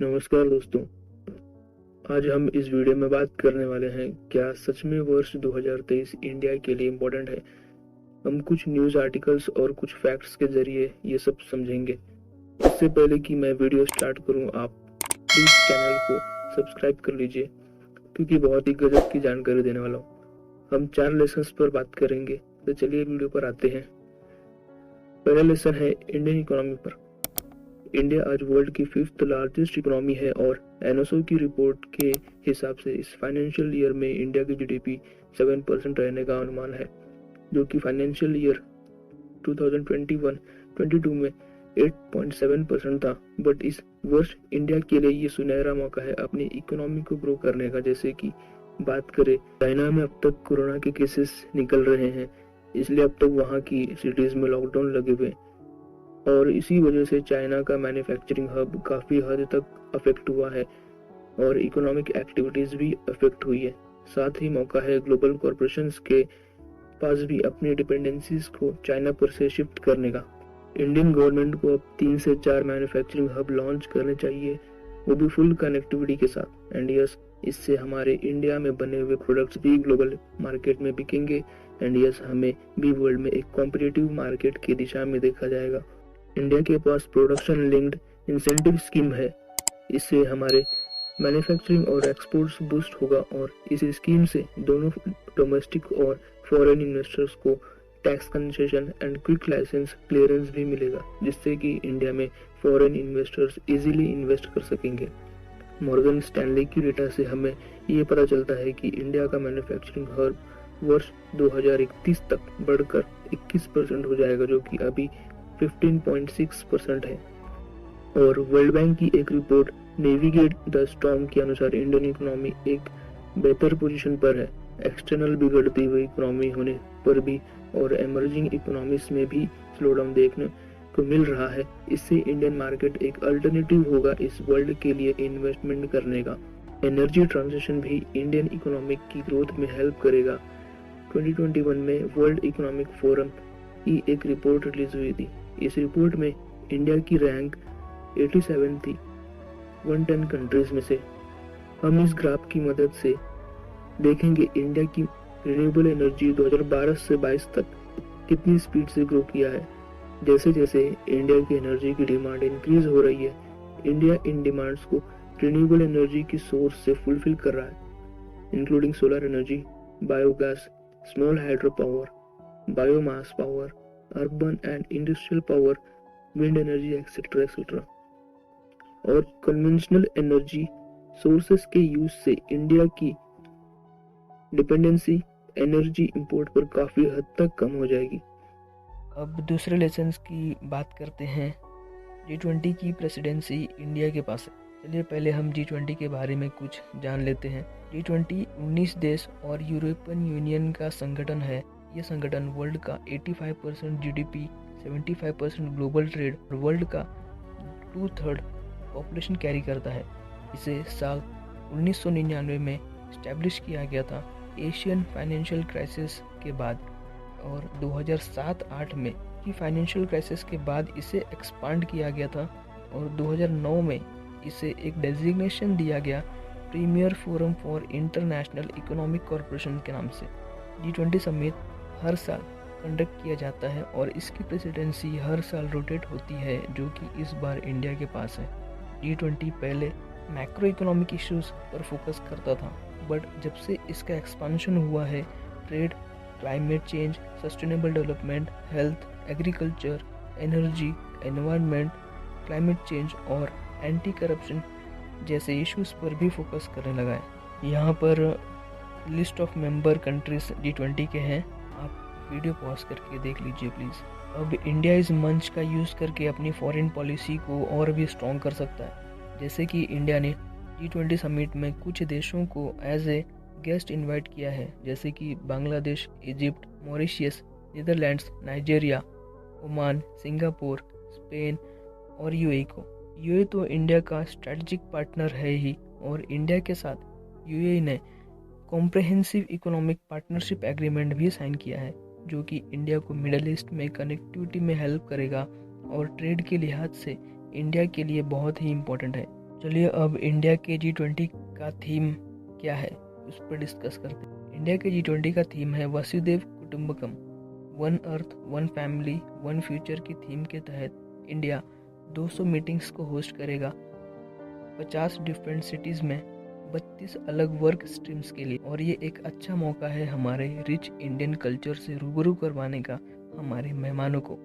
नमस्कार दोस्तों। आज हम इस वीडियो में बात करने वाले हैं क्या सच में वर्ष 2023 इंडिया के लिए इम्पोर्टेंट है। हम कुछ न्यूज़ आर्टिकल्स और कुछ फैक्ट्स के जरिए ये सब समझेंगे। इससे पहले कि मैं वीडियो स्टार्ट करूं, आप प्लीज़ चैनल को सब्सक्राइब कर लीजिए क्योंकि बहुत ही गजब की जानकारी देने वाला हूँ। हम 4 लेसन्स पर बात करेंगे, तो चलिए वीडियो पर आते हैं। पहला लेसन है इंडियन इकोनॉमी पर। इंडिया आज वर्ल्ड की 5th लार्जेस्ट इकोनॉमी है और एनएसओ की रिपोर्ट के हिसाब से इस फाइनेंशियल ईयर में इंडिया की जीडीपी 7% रहने का अनुमान है, जो कि फाइनेंशियल ईयर 2021-22 में 8.7% था। बट इस वर्ष इंडिया के लिए ये सुनहरा मौका है अपनी इकोनॉमी को ग्रो करने का। जैसे कि बात करें, चाइना में अब तक कोरोना के केसेस निकल रहे हैं, इसलिए अब तक वहाँ की सिटीज में लॉकडाउन लगे हुए, और इसी वजह से चाइना का मैन्युफैक्चरिंग हब काफ़ी हद तक अफेक्ट हुआ है और इकोनॉमिक एक्टिविटीज़ भी अफेक्ट हुई है। साथ ही मौका है ग्लोबल कॉरपोरेशंस के पास भी अपनी डिपेंडेंसीज को चाइना पर से शिफ्ट करने का। इंडियन गवर्नमेंट को अब 3 से 4 मैन्युफैक्चरिंग हब लॉन्च करने चाहिए, वो भी फुल कनेक्टिविटी के साथ। एंड यस, इससे हमारे इंडिया में बने हुए प्रोडक्ट्स भी ग्लोबल मार्केट में बिकेंगे। एंड यस, हमें भी वर्ल्ड में एक कॉम्पिटिटिव मार्केट की दिशा में देखा जाएगा। इंडिया के पास प्रोडक्शन लिंक्ड इंसेंटिव स्कीम है, इससे हमारे मैन्युफैक्चरिंग और एक्सपोर्ट्स बूस्ट होगा और इस स्कीम से दोनों डोमेस्टिक और फॉरेन इन्वेस्टर्स को tax concession and quick license clearance भी मिलेगा, जिससे कि इंडिया में फॉरेन इन्वेस्टर्स इजीली इन्वेस्ट कर सकेंगे। मॉर्गन स्टैनली की डेटा से हमें ये पता चलता है कि इंडिया का मैन्युफैक्चरिंग हब वर्ष 2031 तक बढ़कर 21% हो जाएगा, जो कि अभी 15.6% है। और वर्ल्ड बैंक की एक रिपोर्ट नेविगेट द स्टॉर्म के अनुसार इंडियन इकोनॉमी एक बेहतर पोजीशन पर है, एक्सटर्नल बिगड़ती हुई इकोनॉमी होने पर भी और इमर्जिंग इकोनॉमीज में भी स्लोडाउन देखने को मिल रहा है। इससे इंडियन मार्केट एक अल्टरनेटिव होगा इस वर्ल्ड के लिए इन्वेस्टमेंट करने का। एनर्जी ट्रांजिशन भी इंडियन इकोनॉमिक की ग्रोथ में हेल्प करेगा। 2021 में वर्ल्ड इकोनॉमिक फोरम की एक रिपोर्ट रिलीज हुई थी। इस रिपोर्ट में इंडिया की रैंक 87 थी 110 कंट्रीज में से। हम इस ग्राफ की मदद से देखेंगे इंडिया की रिन्यूएबल एनर्जी 2012 से 22 तक कितनी स्पीड से ग्रो किया है। जैसे जैसे इंडिया की एनर्जी की डिमांड इंक्रीज हो रही है, इंडिया इन डिमांड्स को रिन्यूएबल एनर्जी की सोर्स से फुलफिल कर रहा है, including solar energy, biogas, small hydro power, biomass power, urban and industrial power, wind energy etcetera etcetera. और कन्वेंशनल एनर्जी सोर्सेस के यूज से इंडिया की डिपेंडेंसी एनर्जी इंपोर्ट पर काफी हद तक कम हो जाएगी। अब दूसरे लेसन की बात करते हैं। G20 की प्रेसिडेंसी इंडिया के पास है। चलिए पहले हम G20 के बारे में कुछ जान लेते हैं। G20 19 देश और यूरोपियन यूनियन का संगठन है। यह संगठन वर्ल्ड का 85% जीडीपी, 75% ग्लोबल ट्रेड और वर्ल्ड का 2/3 पॉपुलेशन कैरी करता है। इसे साल 1999 में इस्टेब्लिश किया गया था एशियन फाइनेंशियल क्राइसिस के बाद, और 2007-8 में की फाइनेंशियल क्राइसिस के बाद इसे एक्सपांड किया गया था और 2009 में इसे एक डेजिग्नेशन दिया गया premier forum for international economic corporation के नाम से। G20 समिट हर साल कंडक्ट किया जाता है और इसकी प्रेसिडेंसी हर साल रोटेट होती है, जो कि इस बार इंडिया के पास है। G20 पहले मैक्रो इकोनॉमिक इश्यूज पर फोकस करता था, बट जब से इसका एक्सपांशन हुआ है, trade, climate change, sustainable development, health, agriculture, energy, environment, climate change और एंटी करप्शन जैसे इश्यूज पर भी फोकस करने लगा है। यहाँ पर list of member countries G20 के हैं, आप वीडियो पॉज करके देख लीजिए प्लीज़। अब इंडिया इस मंच का यूज़ करके अपनी फॉरेन पॉलिसी को और भी स्ट्रॉन्ग कर सकता है। जैसे कि इंडिया ने G20 समिट में कुछ देशों को एज ए गेस्ट इनवाइट किया है, जैसे कि Bangladesh, Egypt, Mauritius, Netherlands, Nigeria, Oman, Singapore, Spain और यूएई को। यूएई तो इंडिया का स्ट्रेटजिक पार्टनर है ही, और इंडिया के साथ यूएई ने कॉम्प्रहेंसिव इकोनॉमिक पार्टनरशिप एग्रीमेंट भी साइन किया है, जो कि इंडिया को मिडल ईस्ट में कनेक्टिविटी में हेल्प करेगा और ट्रेड के लिहाज से इंडिया के लिए बहुत ही इम्पोर्टेंट है। चलिए अब इंडिया के G20 का थीम क्या है उस पर डिस्कस करते हैं। इंडिया के G20 का थीम है वसुदेव कुटुंबकम, one earth one family one future की थीम के तहत इंडिया 200 मीटिंग्स को होस्ट करेगा 50 डिफरेंट सिटीज़ में 32 अलग वर्क स्ट्रीम्स के लिए। और ये एक अच्छा मौका है हमारे रिच इंडियन कल्चर से रूबरू करवाने का हमारे मेहमानों को।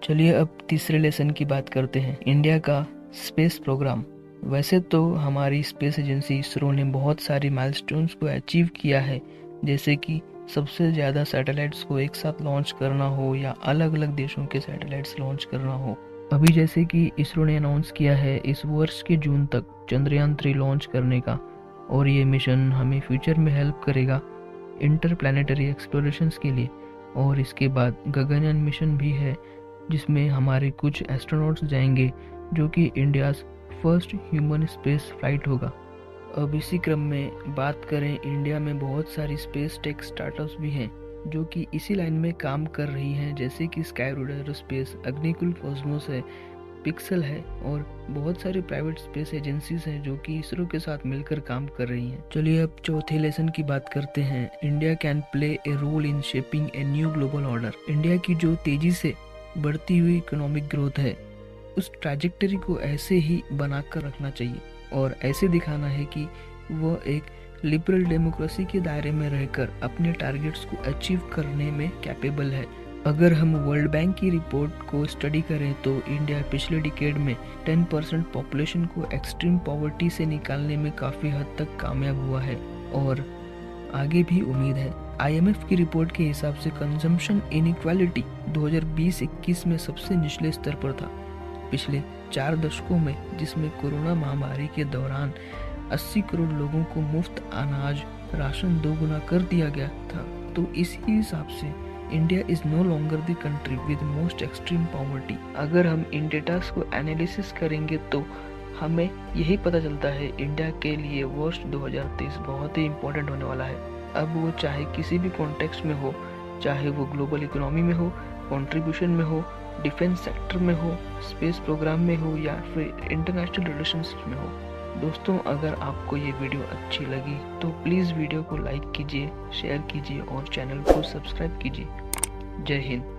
चलिए अब तीसरे लेसन की बात करते हैं, इंडिया का स्पेस प्रोग्राम। वैसे तो हमारी स्पेस एजेंसी इसरो ने बहुत सारी माइलस्टोन्स को अचीव किया है, जैसे कि सबसे ज़्यादा सैटेलाइट्स को एक साथ लॉन्च करना हो या अलग अलग देशों के सैटेलाइट्स लॉन्च करना हो। अभी जैसे कि इसरो ने अनाउंस किया है इस वर्ष के जून तक चंद्रयान 3 लॉन्च करने का, और ये मिशन हमें फ्यूचर में हेल्प करेगा इंटरप्लैनेटरी एक्सप्लोरेशंस के लिए। और इसके बाद गगनयान मिशन भी है जिसमें हमारे कुछ एस्ट्रोनॉट्स जाएंगे, जो कि India's first human space flight होगा। अब इसी क्रम में बात करें, इंडिया में बहुत सारी स्पेस टेक स्टार्टअप्स भी हैं जो कि इसी लाइन में काम कर रही हैं, जैसे कि स्काईरूट एरोस्पेस, अग्निकुल कॉस्मोस है, पिक्सल है, और बहुत सारी प्राइवेट स्पेस एजेंसीज हैं जो कि इसरो के साथ मिलकर काम कर रही हैं। चलिए अब चौथे लेसन की बात करते हैं, India can play a role in shaping a new global order. India की जो तेजी से बढ़ती हुई इकोनॉमिक ग्रोथ है, उस ट्रैजेक्टरी को ऐसे ही बनाकर रखना चाहिए और ऐसे दिखाना है कि वह एक लिबरल डेमोक्रेसी के दायरे में रहकर अपने टारगेट्स को अचीव करने में कैपेबल है। अगर हम वर्ल्ड बैंक की रिपोर्ट को स्टडी करें तो इंडिया पिछले डिकेड में 10% पॉपुलेशन को एक्सट्रीम पॉवर्टी से निकालने में काफ़ी हद तक कामयाब हुआ है और आगे भी उम्मीद है। IMF की रिपोर्ट के हिसाब से कंजम्पशन इनइक्वालिटी 2020-21 में सबसे निचले स्तर पर था पिछले 4 दशकों में, जिसमें कोरोना महामारी के दौरान 80 करोड़ लोगों को मुफ्त अनाज राशन 2 गुना कर दिया गया था। तो इसी हिसाब से India is no longer the country with most extreme poverty. अगर हम इन डेटास को एनालिसिस करेंगे तो हमें यही पता चलता है इंडिया के लिए वर्ष 2023 बहुत ही इम्पोर्टेंट होने वाला है। अब वो चाहे किसी भी कॉन्टेक्स्ट में हो, चाहे वो ग्लोबल इकोनॉमी में हो, कंट्रीब्यूशन में हो, डिफेंस सेक्टर में हो, स्पेस प्रोग्राम में हो, या फिर इंटरनेशनल रिलेशनशिप में हो। दोस्तों, अगर आपको ये वीडियो अच्छी लगी तो प्लीज़ वीडियो को लाइक कीजिए, शेयर कीजिए और चैनल को सब्सक्राइब कीजिए। जय हिंद।